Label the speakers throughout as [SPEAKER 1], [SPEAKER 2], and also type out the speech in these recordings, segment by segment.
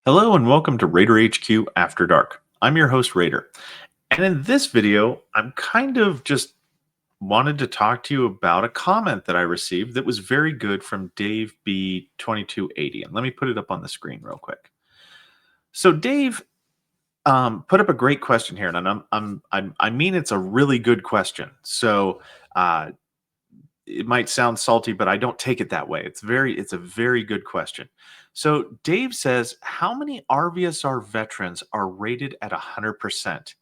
[SPEAKER 1] Hello and welcome to Raider HQ After Dark. I'm your host, Raider. And in this video, I'm kind of just wanted to talk to you about a comment that I received that was very good from Dave B2280. And let me put it up on the screen real quick. So Dave put up a great question here, and I mean it's a really good question. So uh, it might sound salty, but I don't take it that way. It's a very good question. So Dave says, how many RVSR veterans are rated at 100%?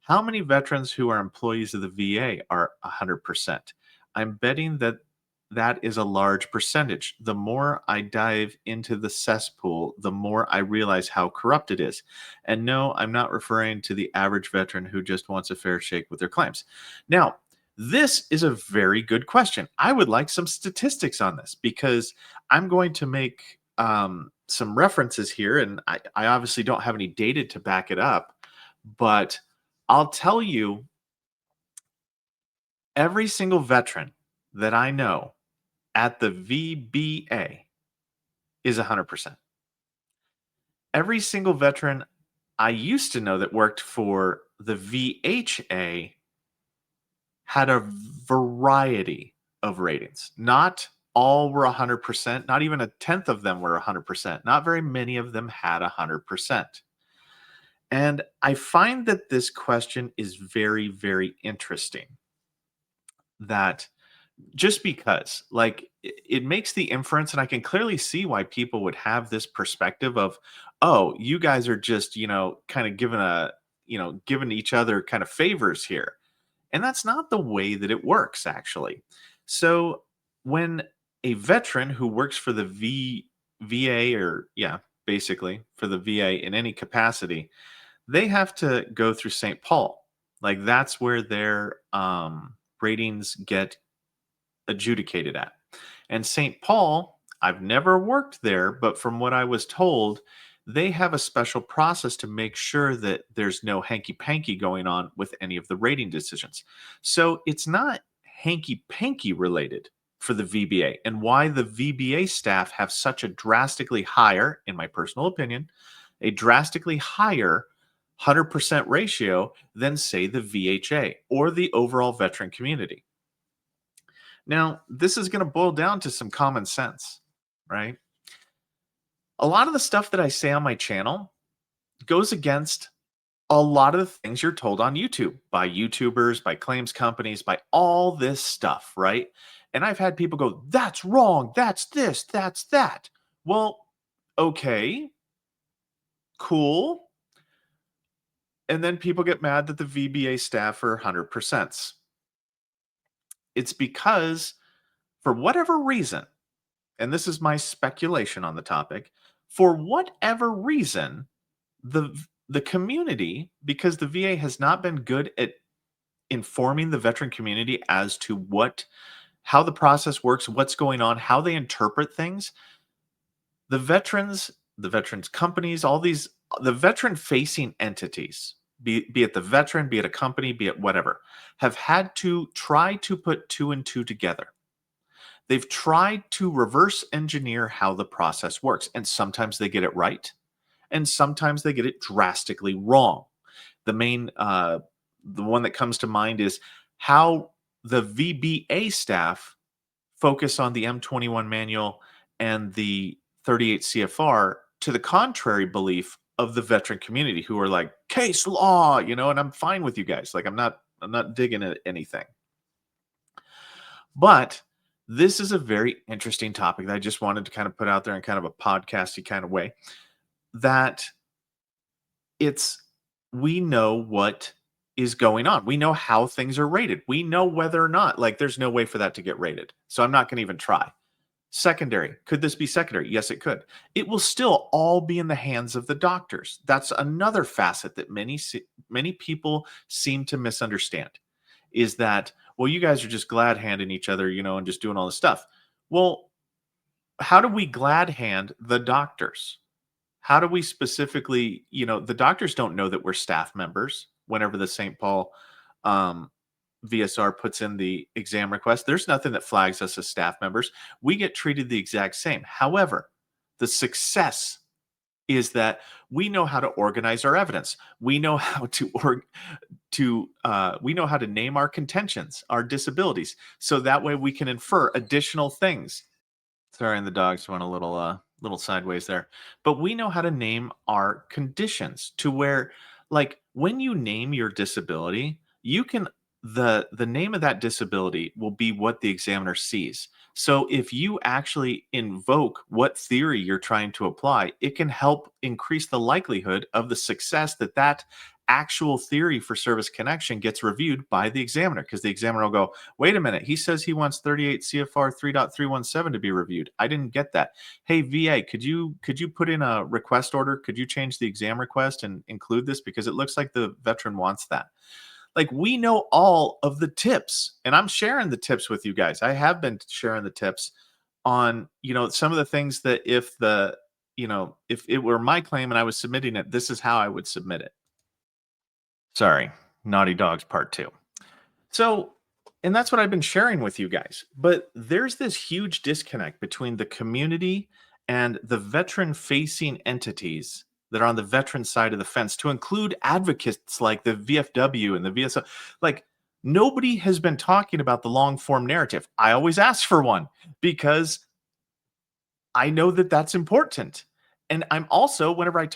[SPEAKER 1] How many veterans who are employees of the VA are 100%? I'm betting that that is a large percentage. The more I dive into the cesspool, the more I realize how corrupt it is. And no, I'm not referring to the average veteran who just wants a fair shake with their claims. Now, this is a very good question. I would like some statistics on this because I'm going to make some references here, and I obviously don't have any data to back it up, but I'll tell you every single veteran that I know at the VBA is 100%. Every single veteran I used to know that worked for the VHA had a variety of ratings. Not all were 100%, not even a tenth of them were 100%. Not very many of them had 100%. And I find that this question is very, very interesting. That just because, like, it makes the inference, and I can clearly see why people would have this perspective of, oh, you guys are just, kind of giving each other kind of favors here. And that's not the way that it works, actually. So when a veteran who works for the VA, or yeah, basically for the VA in any capacity, they have to go through St. Paul. Like that's where their ratings get adjudicated at. And St. Paul, I've never worked there, but from what I was told, they have a special process to make sure that there's no hanky panky going on with any of the rating decisions. So it's not hanky panky related for the VBA, and why the VBA staff have such a drastically higher, in my personal opinion, a drastically higher 100% ratio than, say, the VHA or the overall veteran community. Now, this is going to boil down to some common sense, right? A lot of the stuff that I say on my channel goes against a lot of the things you're told on YouTube by YouTubers, by claims companies, by all this stuff, right? And I've had people go, that's wrong. That's this, that's that. Well, okay, cool. And then people get mad that the VBA staff are 100%. It's because, for whatever reason, and this is my speculation on the topic, for whatever reason, the community, because the VA has not been good at informing the veteran community as to how the process works, what's going on, how they interpret things, the veterans companies, all these the veteran facing entities, be it the veteran, be it a company, be it whatever, have had to try to put two and two together. They've tried to reverse engineer how the process works, and sometimes they get it right, and sometimes they get it drastically wrong. The one that comes to mind is how the VBA staff focus on the M21 manual and the 38 CFR, to the contrary belief of the veteran community, who are like, case law, and I'm fine with you guys. Like I'm not digging at anything. But this is a very interesting topic that I just wanted to kind of put out there in kind of a podcasty kind of way, that it's we know what is going on. We know how things are rated. We know whether or not, like, there's no way for that to get rated. So I'm not going to even try. Secondary. Could this be secondary? Yes, it could. It will still all be in the hands of the doctors. That's another facet that many people seem to misunderstand, is that, well, you guys are just glad handing each other, and just doing all this stuff. Well, how do we glad hand the doctors? How do we specifically, the doctors don't know that we're staff members whenever the St. Paul VSR puts in the exam request. There's nothing that flags us as staff members. We get treated the exact same. However, the success is that we know how to organize our evidence. We know how we know how to name our contentions, our disabilities, so that way we can infer additional things. Sorry, and the dogs went a little sideways there. But we know how to name our conditions to where, like, when you name your disability, you can the name of that disability will be what the examiner sees. So if you actually invoke what theory you're trying to apply, it can help increase the likelihood of the success that that actual theory for service connection gets reviewed by the examiner, because the examiner will go, wait a minute, he says he wants 38 CFR 3.317 to be reviewed. I didn't get that. Hey, VA, could you put in a request order? Could you change the exam request and include this, because it looks like the veteran wants that. Like, we know all of the tips, and I'm sharing the tips with you guys. I have been sharing the tips on, some of the things that if it were my claim and I was submitting it, this is how I would submit it. Sorry, Naughty Dogs Part 2. So, and that's what I've been sharing with you guys. But there's this huge disconnect between the community and the veteran facing entities that are on the veteran side of the fence, to include advocates like the VFW and the VSO. Like, nobody has been talking about the long form narrative. I always ask for one because I know that that's important. And I'm also, whenever I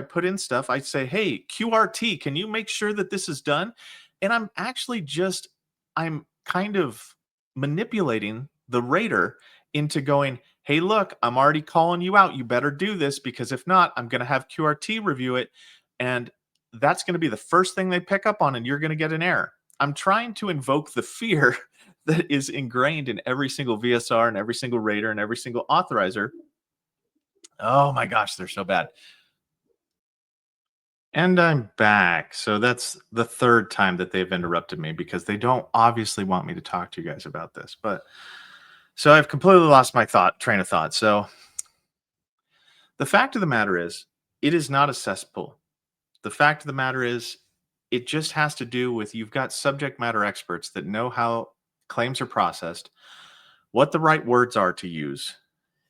[SPEAKER 1] put in stuff, I say, "Hey, QRT, can you make sure that this is done?" And I'm kind of manipulating the rater into going, "Hey, look, I'm already calling you out. You better do this, because if not, I'm going to have QRT review it. And that's going to be the first thing they pick up on, and you're going to get an error." I'm trying to invoke the fear that is ingrained in every single VSR and every single rater and every single authorizer. Oh my gosh, they're so bad. And I'm back. So that's the third time that they've interrupted me, because they don't obviously want me to talk to you guys about this. But so I've completely lost my train of thought. So the fact of the matter is, it is not a cesspool. The fact of the matter is, it just has to do with, you've got subject matter experts that know how claims are processed, what the right words are to use.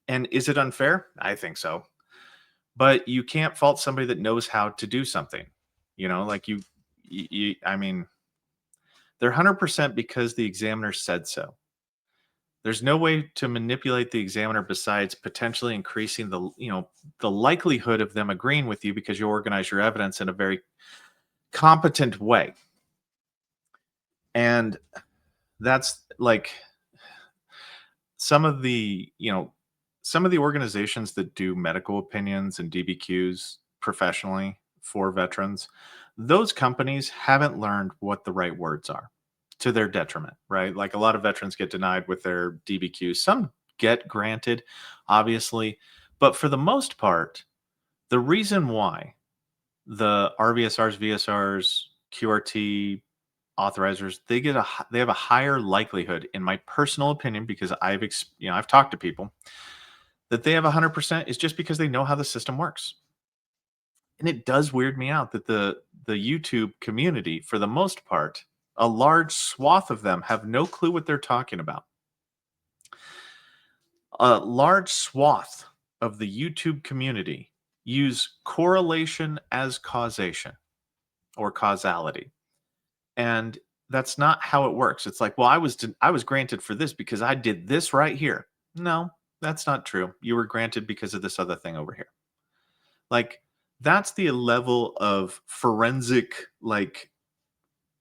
[SPEAKER 1] And is it unfair? I think so. But you can't fault somebody that knows how to do something. Like, I mean, they're 100% because the examiner said so. There's no way to manipulate the examiner besides potentially increasing the likelihood of them agreeing with you, because you organize your evidence in a very competent way. And that's like, some of the you know some of the organizations that do medical opinions and DBQs professionally for veterans, those companies haven't learned what the right words are, to their detriment, right? Like, a lot of veterans get denied with their DBQs. Some get granted, obviously, but for the most part, the reason why the RVSRs, VSRs, QRT authorizers, they have a higher likelihood, in my personal opinion, because I've talked to people, that they have 100%, is just because they know how the system works. And it does weird me out that the YouTube community, for the most part, a large swath of them have no clue what they're talking about. A large swath of the YouTube community use correlation as causation, or causality. And that's not how it works. It's like, well, I was granted for this because I did this right here. No, that's not true. You were granted because of this other thing over here. Like, that's the level of forensic, like,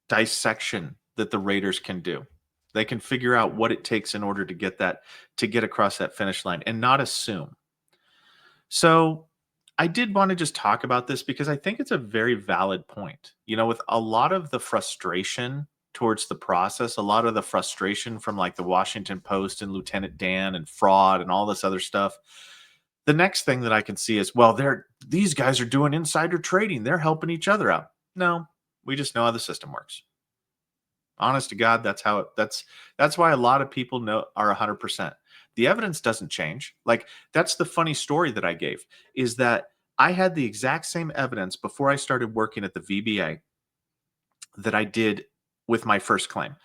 [SPEAKER 1] dissection that the raiders can do. They can figure out what it takes in order to get across that finish line, and not assume. So I did want to just talk about this, because I think it's a very valid point. With a lot of the frustration towards the process, a lot of the frustration from, like, the Washington Post and Lieutenant Dan and fraud and all this other stuff. The next thing that I can see is, well, these guys are doing insider trading. They're helping each other out. No, we just know how the system works. Honest to God, that's why a lot of people are 100%. The evidence doesn't change. Like, that's the funny story that I gave, is that I had the exact same evidence before I started working at the VBA that I did with my first claim.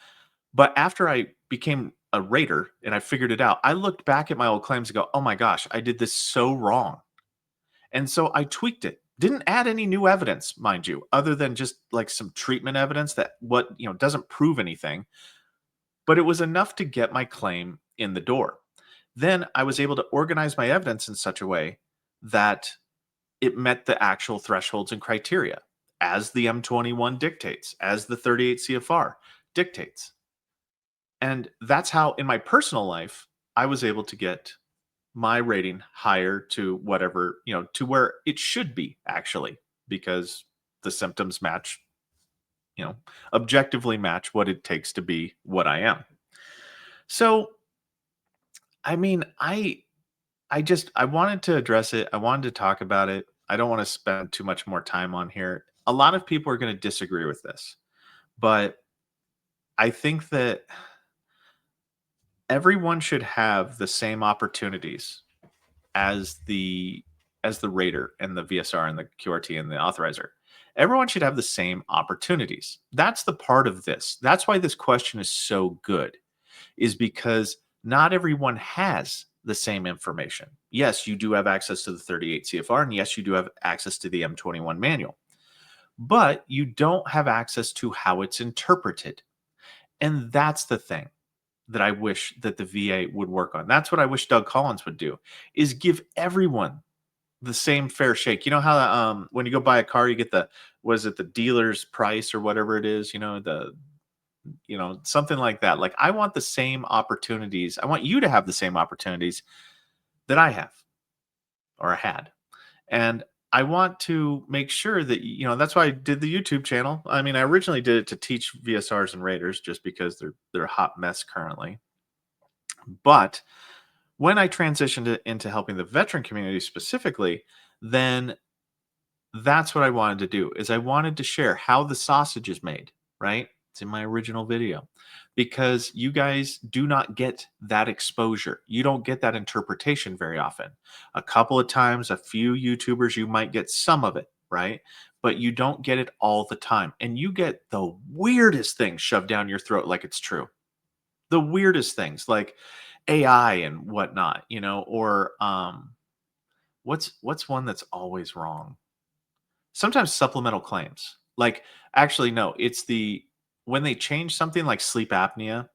[SPEAKER 1] But after I became a rater and I figured it out, I looked back at my old claims and go, "Oh my gosh, I did this so wrong." And so I tweaked it. Didn't add any new evidence, mind you, other than just like some treatment evidence that doesn't prove anything, but it was enough to get my claim in the door. Then I was able to organize my evidence in such a way that it met the actual thresholds and criteria as the M21 dictates, as the 38 CFR dictates. And that's how, in my personal life, I was able to get my rating higher to whatever, to where it should be actually, because the symptoms match, you know, objectively match what it takes to be what I am. So, I mean, I wanted to address it. I wanted to talk about it. I don't want to spend too much more time on here. A lot of people are going to disagree with this, but I think that everyone should have the same opportunities as the rater and the VSR and the QRT and the authorizer. Everyone should have the same opportunities. That's the part of this. That's why this question is so good, is because not everyone has the same information. Yes, you do have access to the 38 CFR, and yes, you do have access to the M21 manual, but you don't have access to how it's interpreted. And that's the thing that I wish that the VA would work on. That's what I wish Doug Collins would do, is give everyone the same fair shake. You know how when you go buy a car, you get the was it the dealer's price or whatever it is, something like that. Like I want the same opportunities. I want you to have the same opportunities that I have or had. And I want to make sure that that's why I did the YouTube channel. I mean, I originally did it to teach VSRs and Raiders just because they're a hot mess currently. But when I transitioned it into helping the veteran community specifically, then that's what I wanted to do is I wanted to share how the sausage is made, right? It's in my original video because you guys do not get that exposure. You don't get that interpretation very often. A couple of times, a few YouTubers, you might get some of it, right? But you don't get it all the time. And you get the weirdest things shoved down your throat like it's true. The weirdest things like AI and whatnot, or what's one that's always wrong? Sometimes supplemental claims. Like, actually, no, it's when they change something like sleep apnea,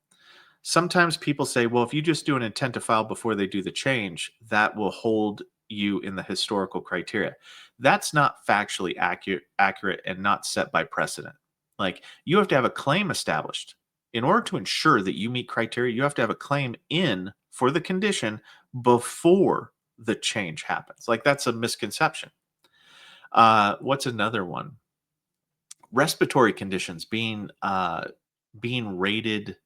[SPEAKER 1] sometimes people say, well, if you just do an intent to file before they do the change, that will hold you in the historical criteria. That's not factually accurate and not set by precedent. Like, you have to have a claim established. In order to ensure that you meet criteria, you have to have a claim in for the condition before the change happens. Like, that's a misconception. What's another one? Respiratory conditions being rated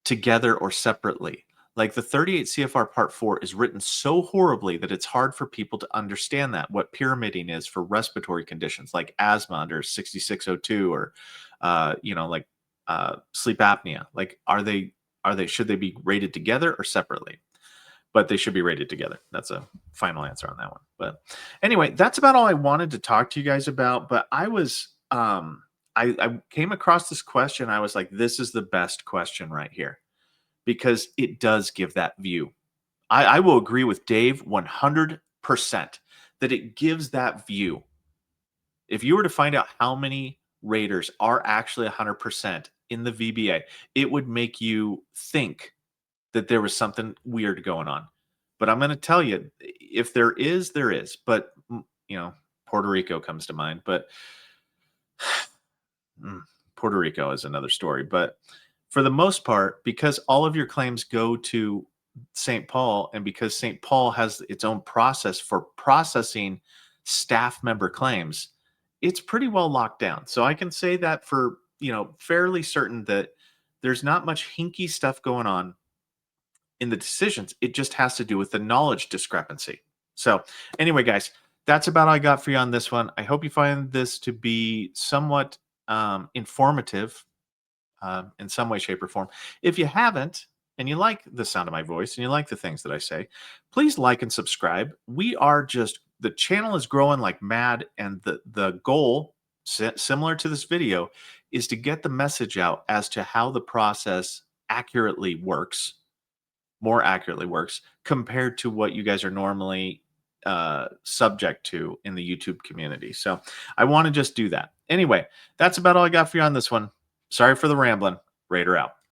[SPEAKER 1] together or separately. Like the 38 CFR Part 4 is written so horribly that it's hard for people to understand that what pyramiding is for respiratory conditions like asthma under 6602 or sleep apnea. Like are they should they be rated together or separately? But they should be rated together. That's a final answer on that one. But anyway, that's about all I wanted to talk to you guys about. But I came across this question. I was like, this is the best question right here because it does give that view. I will agree with Dave 100% that it gives that view. If you were to find out how many Raiders are actually 100% in the VBA, it would make you think that there was something weird going on. But I'm going to tell you, if there is, there is. But, Puerto Rico comes to mind. But Puerto Rico is another story. But for the most part, because all of your claims go to St. Paul, and because St. Paul has its own process for processing staff member claims, it's pretty well locked down. So I can say that for, fairly certain that there's not much hinky stuff going on in the decisions. It just has to do with the knowledge discrepancy. So anyway, guys, that's about all I got for you on this one. I hope you find this to be somewhat informative in some way, shape, or form. If you haven't, and you like the sound of my voice and you like the things that I say, please like and subscribe. The channel is growing like mad, and the goal, similar to this video, is to get the message out as to how the process more accurately works compared to what you guys are normally subject to in the YouTube community. So I want to just do that. Anyway, that's about all I got for you on this one. Sorry for the rambling. Raider out.